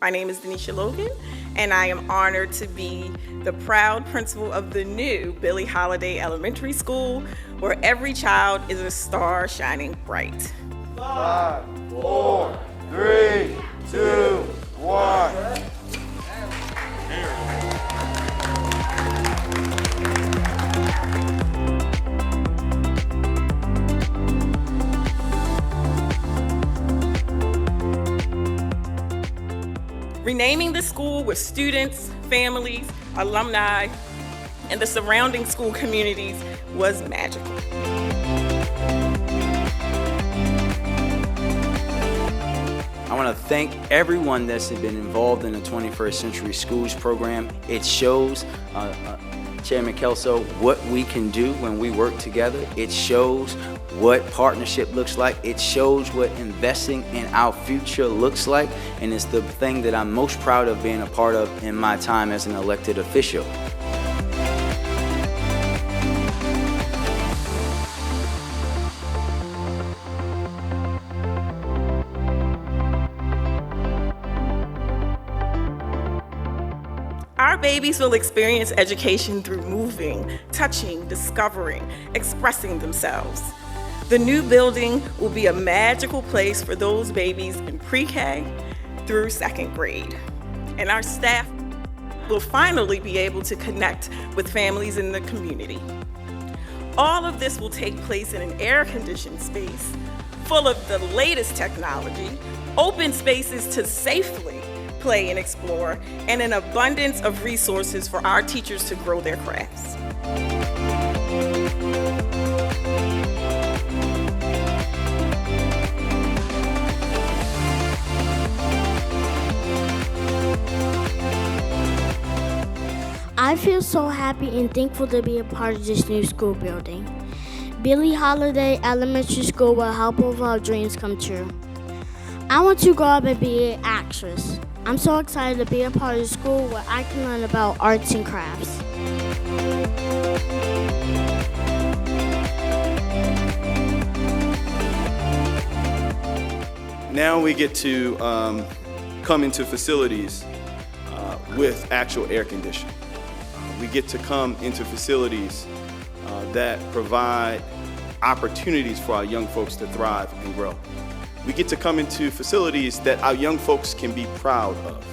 My name is Denisha Logan, and I am honored to be the proud principal of the new Billie Holiday Elementary School, where every child is a star shining bright. 5, 4, 3, 2, 1. Renaming the school with students, families, alumni, and the surrounding school communities was magical. I want to thank everyone that's been involved in the 21st Century Schools program. It shows, Chairman Kelso, what we can do when we work together. It shows what partnership looks like. It shows what investing in our future looks like. And it's the thing that I'm most proud of being a part of in my time as an elected official. Our babies will experience education through moving, touching, discovering, expressing themselves. The new building will be a magical place for those babies in pre-K through 2nd grade. And our staff will finally be able to connect with families in the community. All of this will take place in an air-conditioned space, full of the latest technology, open spaces to safely play and explore, and an abundance of resources for our teachers to grow their crafts. I feel so happy and thankful to be a part of this new school building. Billie Holiday Elementary School will help all of our dreams come true. I want to grow up and be an actress. I'm so excited to be a part of the school where I can learn about arts and crafts. Now we get to come into facilities with actual air conditioning. We get to come into facilities that provide opportunities for our young folks to thrive and grow. We get to come into facilities that our young folks can be proud of.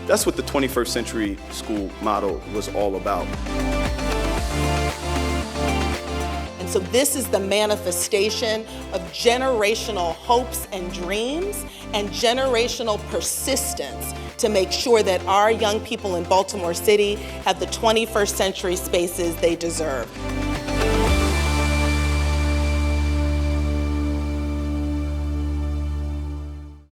That's what the 21st Century School model was all about. And so this is the manifestation of generational hopes and dreams and generational persistence to make sure that our young people in Baltimore City have the 21st century spaces they deserve.